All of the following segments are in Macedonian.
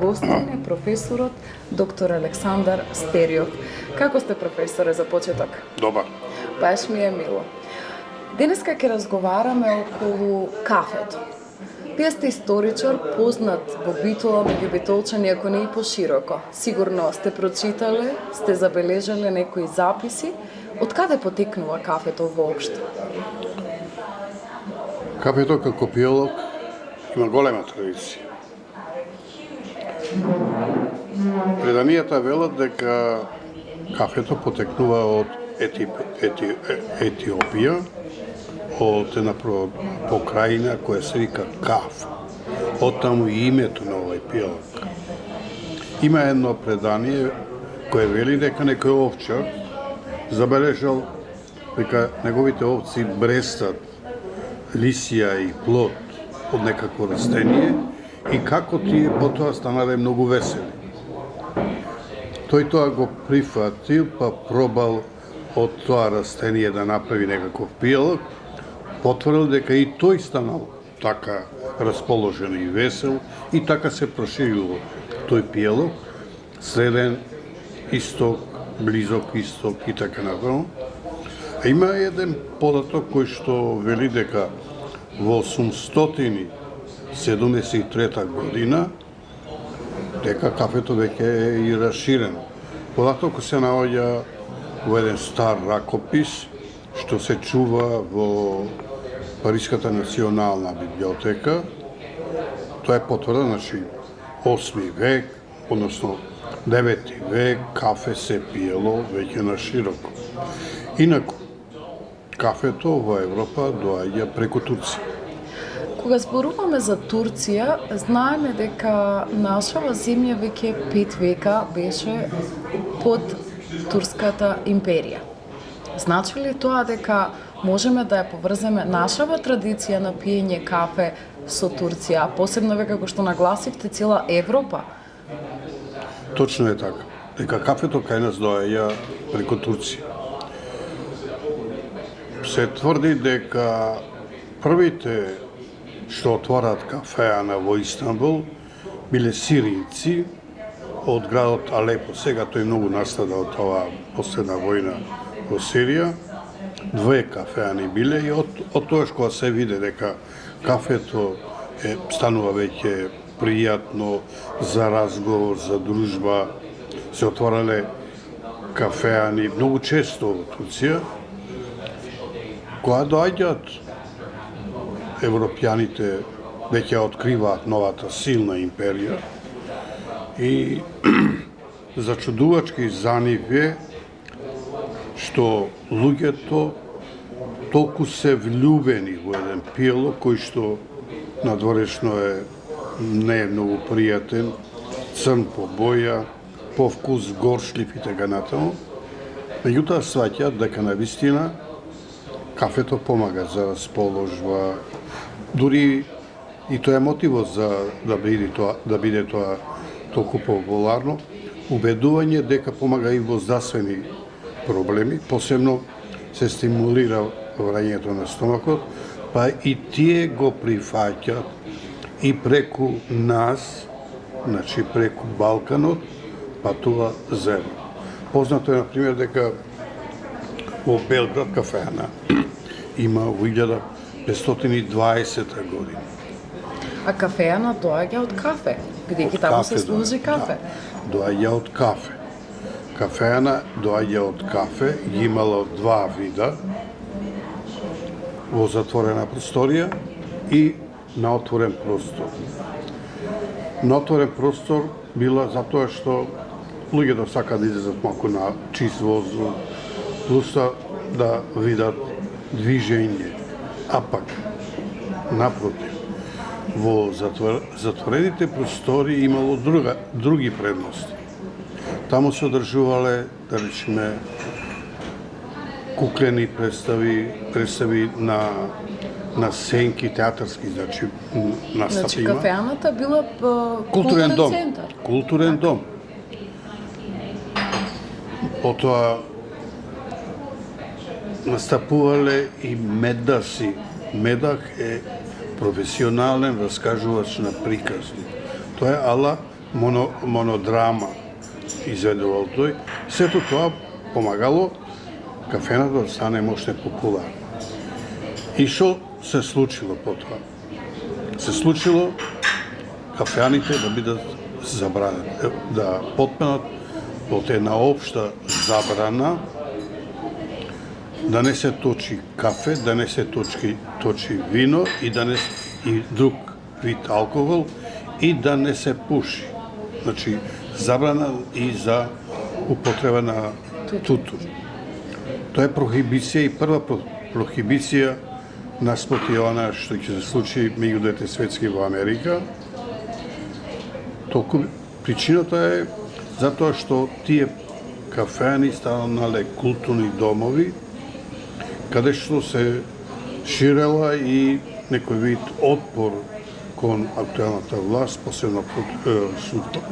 гостин е професорот доктор Александар Стериов. Како сте, професоре, за почеток? Добар. Баш ми е мило. Денеска ќе разговараме околу кафето. Вие сте историчар, познат во Битола, меѓу битолчани, ако не и пошироко. Сигурно сте прочитале, сте забележале некои записи. Од каде потекнува кафето воопшто? Кафето како пијалок има голема традиција. Преданијата велат дека кафето потекнува од Етиопија, од една покрајина која се вика Каф. Оттаму и името на овој пијалок. Има едно предание кое вели дека некој овчар забележал дека неговите овци брестат лисија и плод од некакво растение и како тие потоа станале многу весели. Тој тоа го прифатил, па пробал од тоа растение да направи некаков пијалок, потврдил дека и тој станал така расположен и весел и така се проширил тој пијалок, среден исток, близок исток и така натаму. А има еден податок кој што вели дека во 873 година дека кафето веќе е и расширено. Податокот се наоѓа во еден стар ракопис што се чува во Париската национална библиотека. Тоа е потврда, значи 8 век, односно 9 век, кафе се пиело веќе на широко. Инаку, кафето во Европа доаѓа преку Турција. Кога зборуваме за Турција, знаеме дека нашава земја веќе 5 века беше под Турската империја. Значи ли тоа дека можеме да ја поврземе нашава традиција на пиење кафе со Турција, посебно веќе како што нагласивте цела Европа? Точно е така. Дека кафето кај нас доаѓа преку Турција. Се тврди дека првите што отвораат кафеана во Истанбул биле сиринци од градот Алепо. Сега тој многу настада од оваа последна војна во Сирија. 2 кафеани биле и од тоаш кога се виде дека кафето станува веќе пријатно за разговор, за дружба, се отворале кафеани многу често во Турција. Кога доаѓаат европјаните веќе откриваат новата силна империја и зачудувачки занив е што луѓето толку се влюбени во еден пијалок кој што надворешно не е многу пријатен, црн по боја, по вкус горшлив и така натаму. Меѓутоа сваќаат дека навистина кафето помага за расположба, дури и тоа е мотивот за да биде тоа толку популарно, убедување дека помага и во здравствени проблеми, посебно се стимулира врањето на стомакот, па и тие го прифаќаат и преку нас, значи преку Балканот, патува за Европа. Познато е, например, дека во Белград кафеана има во 1520 година. А кафеана доаѓа од кафе, бидејќи таму се служи кафе. Да, доаѓа од кафе. Кафеана доаѓа од кафе, ги имало 2 вида, во затворена просторија и на отворен простор. На отворен простор била затоа што луѓето сакаат да излезат малку на чист воздух, плюс да видат движење. А пак, напротив, во затворените простори имало други предности. Таму се одржувале, да речеме, куклени представи на сценки, театарски, значи настапи. Значи кафеаната била културен центар. Културен дом. Потоа настапувале и медаси. Медах е професионален раскажувач на приказни. Тоа е ала монодрама изведувал тој. Сето тоа помагало кафената да стане моште популарно. И што се случило потоа? Се случило кафеаните да бидат забранени, да потпнат од една општа забрана да не се точи кафе, да не се точи вино и друг вид алкохол и да не се пуши. Значи, забрана и за употреба на тутун. Тоа е прохибиција и прва прохибиција наспроти она што ќе се случи меѓу двете светски во Америка. Толку причината е затоа што тие кафеани станале културни домови, каде што се ширела и некој вид отпор кон актуелната власт, посебно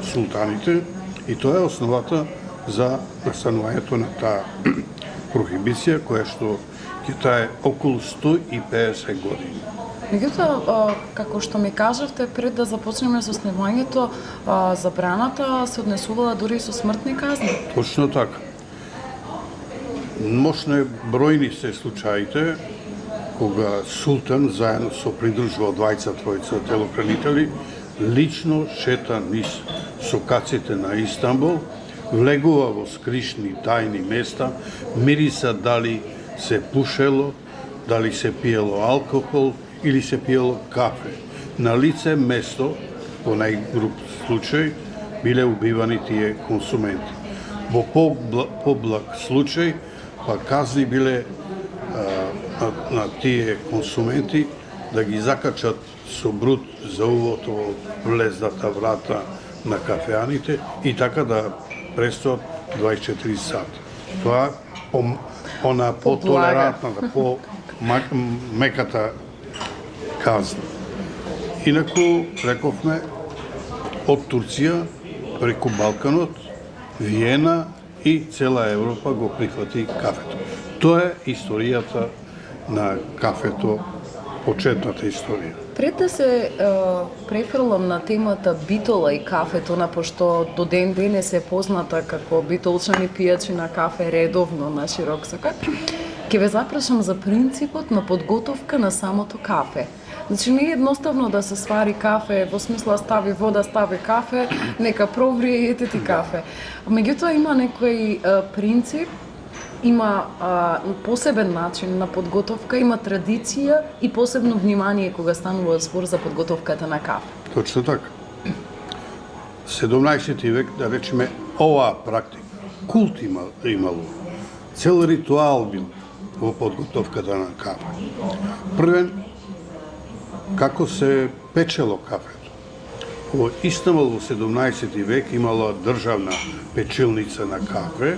султаните, и тоа е основата за настанувањето на таа прохибиција, која што ќе трае околу 150 години. Меѓутоа, како што ми кажавте, пред да започнеме со снимањето, забраната се однесувала дури и со смртни казни. Точно така. Мощно бројни се случаите кога султан заедно со придружува двајца-тројца телохранители лично шета низ сокаците на Истанбул, влегува во скришни тајни места, мириса дали се пушело, дали се пиело алкохол или се пиело кафе. На лице место, во најгруп случај, биле убивани тие консументи. Во поблаг случај, па казни биле на тие консументи да ги закачат со бруд за увото од влезната врата на кафеаните и така да престоат 24 сати. Тоа она потолерантната, по-меката казна. Инаку, рековме, од Турција, преку Балканот, Виена и цела Европа го прихвати кафето. Тоа е историјата на кафето, почетната историја. Пред да се префрлам на темата битола и кафето, пошто до ден денес е позната како битолчани пијачи на кафе редовно на широк сакат, ќе ве запрашам за принципот на подготовка на самото кафе. Значи не е едноставно да се свари кафе, во смисла стави вода, стави кафе, нека проврие и ете ти кафе. Меѓутоа има некој принцип, има посебен начин на подготовка, има традиција и посебно внимание кога станува збор за подготовката на кафе. Точно така. 17 век, да речеме, оваа практика, култ имало, цел ритуал бил во подготовката на кафе. Првен, како се печело кафето. Во Истанбул во 17 век имала државна печилница на кафе,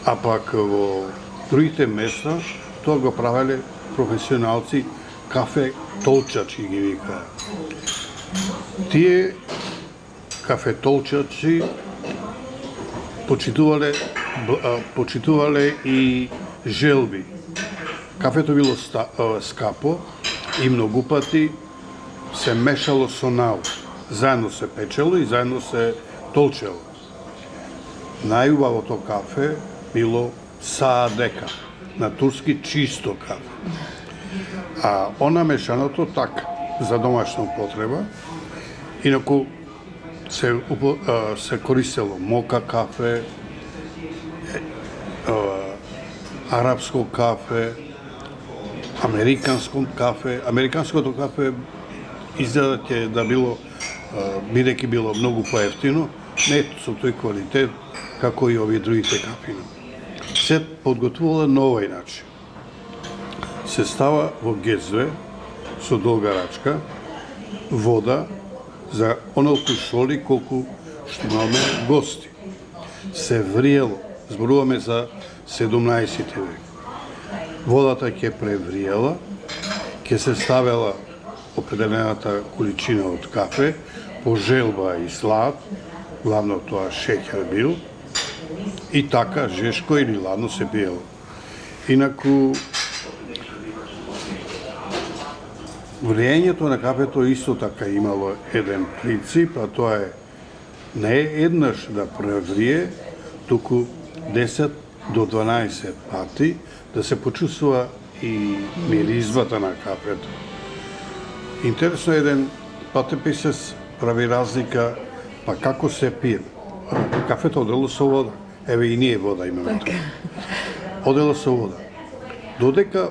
а пак во другите места тоа го правеле професионалци, кафе толчачи ги викаа. Тие кафе толчачи почитувале и желби. Кафето било скапо и многу пати се мешало со наут. Заедно се печело и заедно се толчело. Најубавото кафе било саадека, на турски чисто кафе. А она мешаното така, за домашна употреба, инаку се користело мока кафе, арапско кафе, американско кафе. Американското кафе изгледа ќе да било, бидејќи било многу поевтино, не со тој квалитет како и овие другите кафини. Се подготвувала на овој начин. Се става во гезве со долга рачка, вода за онолку соли колку што имаме гости. Се вриело, зборуваме за 17 век. Водата ќе превриела, ќе се ставела определената количина од кафе, по желба и слад, главно тоа шеќер бил, и така жешко или ладно се пиело. Инаку, врењето на кафето исто така имало еден принцип, а тоа е не е еднаш да преврие, туку 10 до 12 пати да се почувствува и миризбата на кафето. Интересно, еден патеписец прави разлика, па како се пие. Кафето одело со вода. Еве и ние вода имаме тука. Одело со вода. Додека,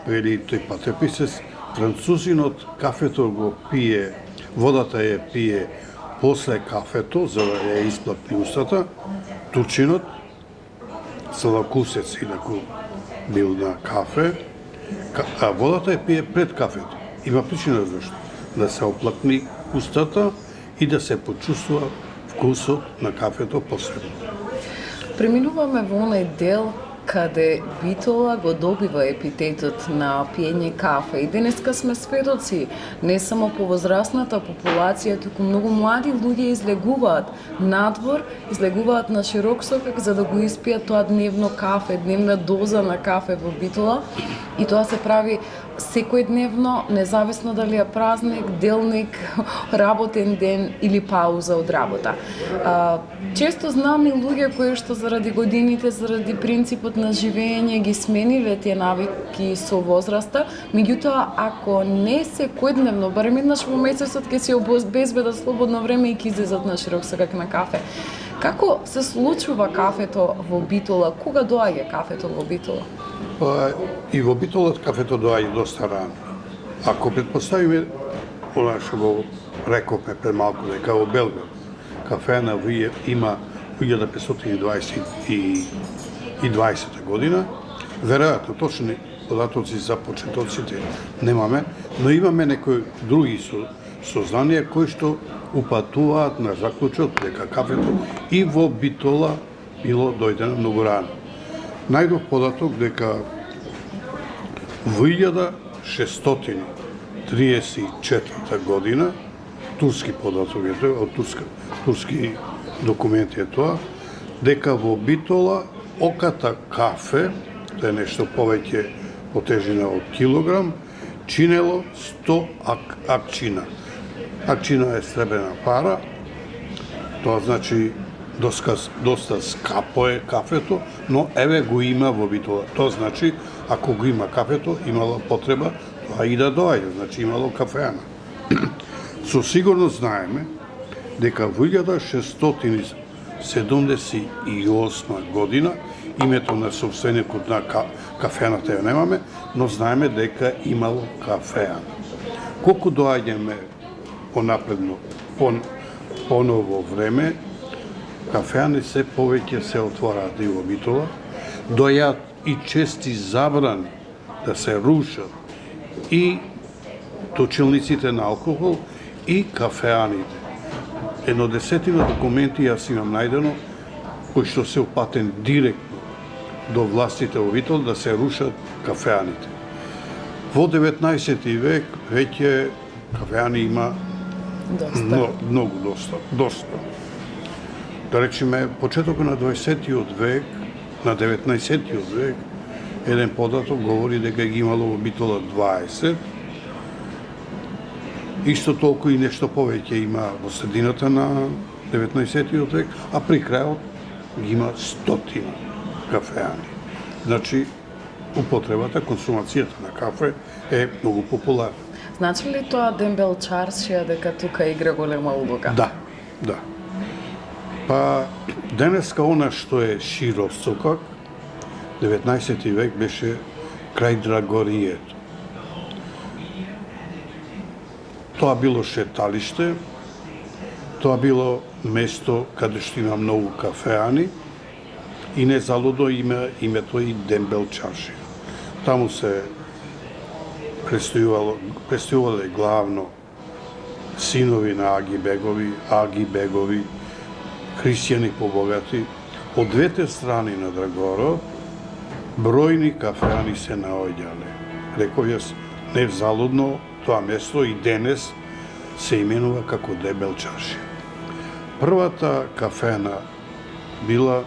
вели тој патеписец, французинот кафето го пие, водата ја пие после кафето, за да ја исплатни устата, турчинот, сладкусец инаку бил на кафе, а водата ја пие пред кафето. Има причина зашто. Да се оплакни устата и да се почувствува вкусот на кафето посебно. Преминуваме во онај дел каде битола го добива епитетот на пиење кафе. И денеска сме сведоци, не само по возрастната популација, туку многу млади луѓе излегуваат надвор, излегуваат на широк сокак за да го испијат тоа дневно кафе, дневна доза на кафе во битола. И тоа се прави секојдневно, независно дали е празник, делник, работен ден или пауза од работа. Често знам и луѓе кои што заради годините, заради принципот на живење ги смениле тие навики со возраста, меѓутоа ако не секојдневно, барем еднаш во месецот ќе си обезбедат слободно време и ќе излезат на широк сокак на кафе. Како се случува кафето во битола? Кога доаѓа кафето во битола? И во битолот кафето доаѓа доста рано. Ако предпоставиме она што го рековме пред малку, дека во Белград кафеана има 1520 година, веројатно точни податоци за почетоците немаме, но имаме некои други сознанија кои што упатуваат на заклучок дека кафето и во битола било дојдено многу рано. Најдов податок дека во 1634 година, турски податок е тоа, од турски документи е тоа, дека во битола оката кафе, тоа е нешто повеќе по тежина од килограм, чинело 100 акчина. Акчина е сребрена пара, тоа значи доста скапо е кафето, но еве го има во битола. Тоа значи, ако го има кафето, имало потреба тоа и да доаѓа, значи имало кафеана. Со сигурност знаеме дека во 1678 година, името на собственикот на кафеаната ја немаме, но знаеме дека имало кафеана. Колку доаѓаме понапредно, поново време, кафеани се повеќе се отвораат и во битола, дојат и чести забрани да се рушат и точилниците на алкохол и кафеаните. Едно десетина документи јас имам најдено, кои што се упатен директно до властите во Битол да се рушат кафеаните. Во 19 век веќе кафеани има доста. Да речеме, почетокот на 20 век, на 19 век, еден податок говори дека ги имало во Битола 20, исто толку и нешто повеќе има во средината на 19 век, а при крајот ги има 100 кафеани. Значи, употребата, консумацијата на кафе е многу популарна. Значи ли тоа дембелчаршија дека тука игра голема улога? Да. Па, денеска она што е широк сокак, 19 век беше крај Драгоријето. Тоа било шеталиште, тоа било место каде што има многу кафеани и незалудно има името и дембелчаршија. Таму се престојувале главно синови на Аги бегови, христијани побогати. Од двете страни на Драгород бројни кафеани се наоѓале. Реков јас, невзалудно тоа место и денес се именува како Дембелчаршија. Првата кафена била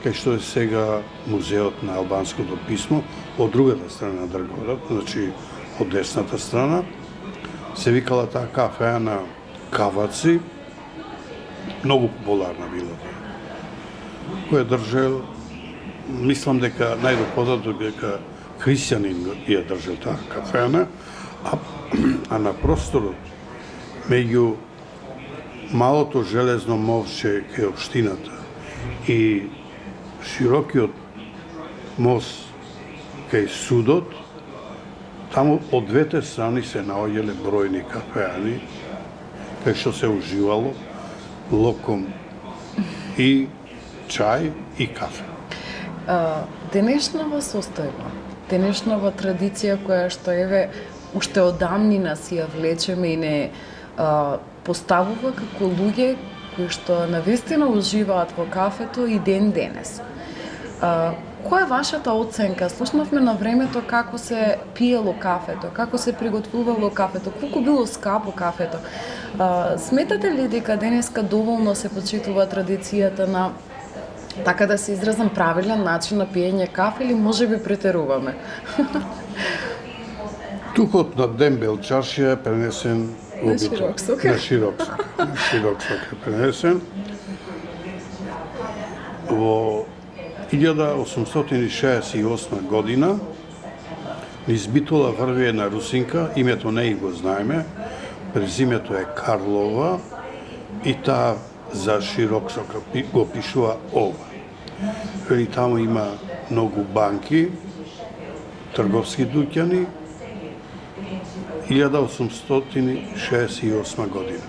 кај што е сега музеот на албанското писмо, од другата страна на Драгород, значи од десната страна, се викала таа кафеана Каваци многу популарна била. Кој ја држел, мислам дека најдопознато дека христијанин ја држел таа кафена, а на просторот меѓу малото железно мовче кај општината и широкиот мост кај судот, таму од двете страни се наоѓале бројни кафеани, кај што се уживало локом и чај и кафе. Денешнава состојба, денешнава традиција која што еве уште одамнина си ја влечеме и не поставува како луѓе кои што навистина уживаат во кафето и ден денес. Која е вашата оценка? Слушнавме на времето како се пиело кафето, како се приготвувало кафето, колку било скапо кафето. Сметате ли дека денеска доволно се почитува традицијата на, така да се изразам, правилен начин на пиење кафе или можеби претеруваме? Духот на дембел чашија е пренесен На широк сок. На широк сок. На широк сок е пренесен. Во 1868 година низ Битола врви една русинка, името не и го знаеме, презимето е Карлова и таа за широк сок го пишува ова. Вели таму има многу банки, трговски дуќани, 1868 година.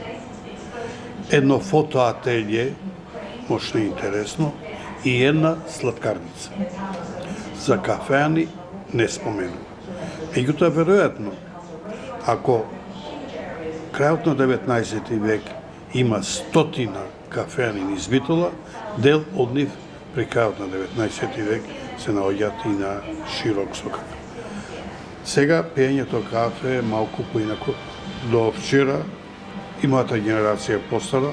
Едно фотоателје, може интересно, и една сладкарница. За кафеани не споменува. Меѓутоа, веројатно, ако крајот на 19 век има 100 кафеани низ Битола, дел од нив при крајот на 19 век се наоѓаат и на широк сок. Сега пиењето кафе е малку поинако. До вчера и мојата генерација постара,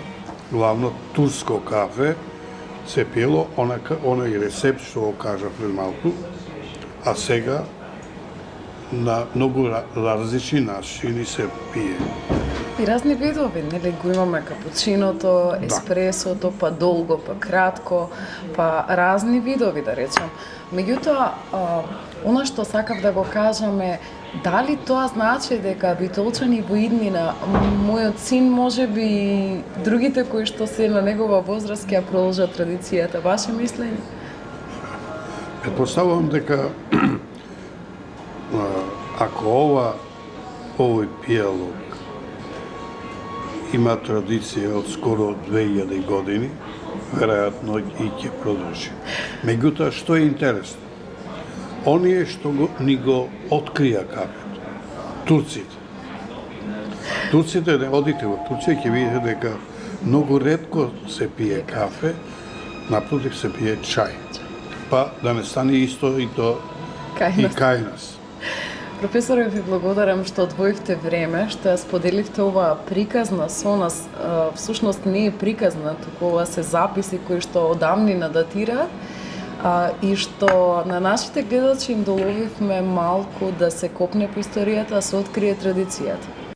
главно турско кафе се пиело онај рецепт што го кажав пред малку, а сега на многу различни начини се пие. И разни видови, нели го имаме капучиното, еспресото, па долго, па кратко, па разни видови да речем. Меѓутоа, она што сакав да го кажам е, дали тоа значи дека битолчани во иднина, мојот син можеби и другите кои што се на негова возраст ќе ја продолжат традицијата, ваше мислење? Предпоставувам дека ако овој пијалок има традиција од скоро 2000 години, веројатно и ќе продолжи. Меѓутоа, што е интересно? Оние што ни го открија кафето, турците. Турците, да одите во Турција, ќе видите дека многу ретко се пие кафе, напротив се пие чај. Па да не стане исто и то и кај нас. Професоре, ви благодарам што одвоивте време, што ја споделивте оваа приказна со нас. Всушност не е приказна, туку ова се записи кои што одамнина датираат и што на нашите гледачи им доловивме малку да се копне по историјата, да се открие традицијата.